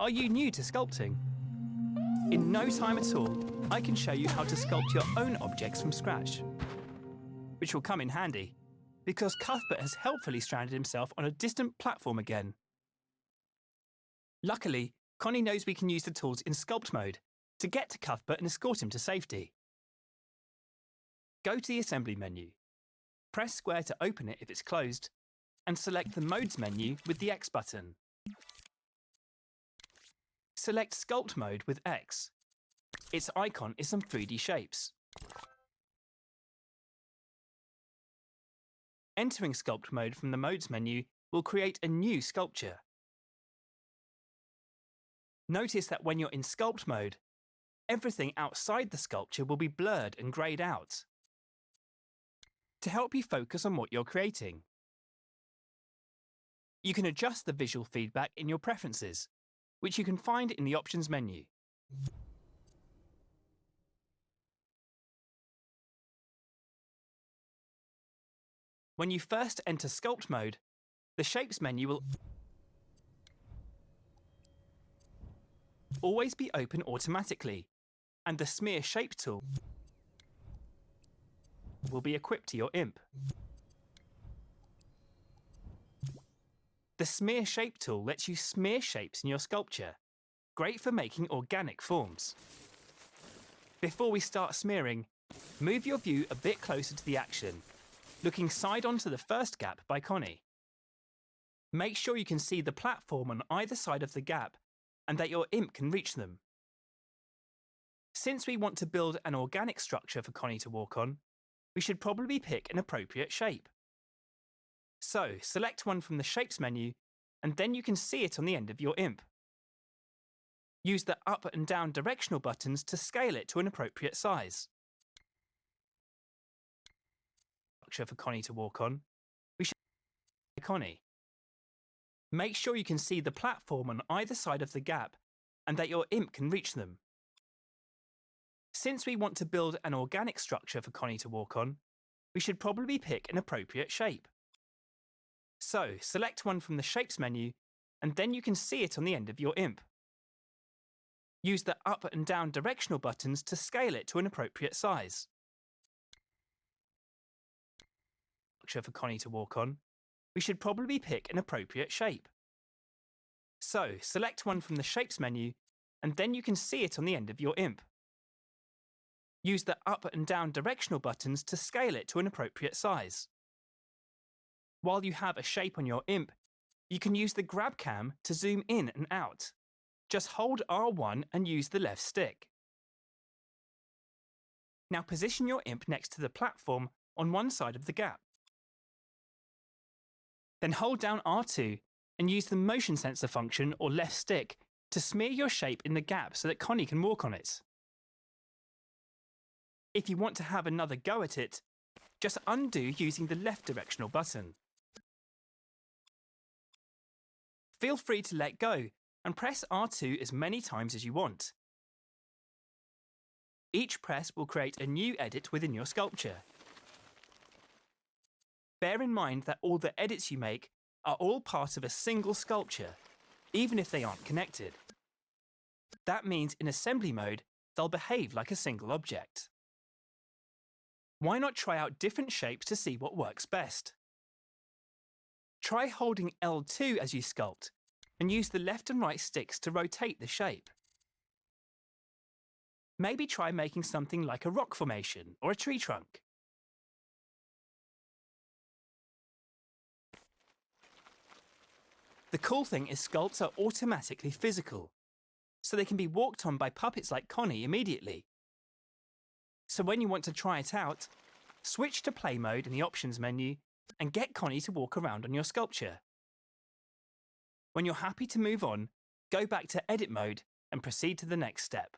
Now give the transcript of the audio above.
Are you new to sculpting? In no time at all, I can show you how to sculpt your own objects from scratch, which will come in handy because Cuthbert has helpfully stranded himself on a distant platform again. Luckily, Connie knows we can use the tools in sculpt mode to get to Cuthbert and escort him to safety. Go to the assembly menu, press square to open it if it's closed, and select the modes menu with the X button. Select Sculpt mode with X. Its icon is some 3D shapes. Entering Sculpt mode from the Modes menu will create a new sculpture. Notice that when you're in Sculpt mode, everything outside the sculpture will be blurred and greyed out to help you focus on what you're creating. You can adjust the visual feedback in your preferences, which you can find in the Options menu. When you first enter Sculpt mode, the Shapes menu will always be open automatically, and the Smear Shape tool will be equipped to your imp. The Smear Shape tool lets you smear shapes in your sculpture, great for making organic forms. Before we start smearing, move your view a bit closer to the action, looking side on to the first gap by Connie. Make sure you can see the platform on either side of the gap and that your imp can reach them. Since we want to build an organic structure for Connie to walk on, we should probably pick an appropriate shape. So, select one from the Shapes menu, and then you can see it on the end of your imp. Use the up and down directional buttons to scale it to an appropriate size. Structure for Connie to walk on, we should Connie. Make sure you can see the platform on either side of the gap, and that your imp can reach them. Since we want to build an organic structure for Connie to walk on, we should probably pick an appropriate shape. So, select one from the Shapes menu, and then you can see it on the end of your imp. Use the up and down directional buttons to scale it to an appropriate size. Structure for Connie to walk on, we should probably pick an appropriate shape. So, select one from the Shapes menu, and then you can see it on the end of your imp. Use the up and down directional buttons to scale it to an appropriate size. While you have a shape on your imp, you can use the grab cam to zoom in and out. Just hold R1 and use the left stick. Now position your imp next to the platform on one side of the gap. Then hold down R2 and use the motion sensor function or left stick to smear your shape in the gap so that Connie can walk on it. If you want to have another go at it, just undo using the left directional button. Feel free to let go and press R2 as many times as you want. Each press will create a new edit within your sculpture. Bear in mind that all the edits you make are all part of a single sculpture, even if they aren't connected. That means in assembly mode, they'll behave like a single object. Why not try out different shapes to see what works best? Try holding L2 as you sculpt, and use the left and right sticks to rotate the shape. Maybe try making something like a rock formation or a tree trunk. The cool thing is sculpts are automatically physical, so they can be walked on by puppets like Connie immediately. So when you want to try it out, switch to play mode in the Options menu and get Connie to walk around on your sculpture. When you're happy to move on, go back to edit mode and proceed to the next step.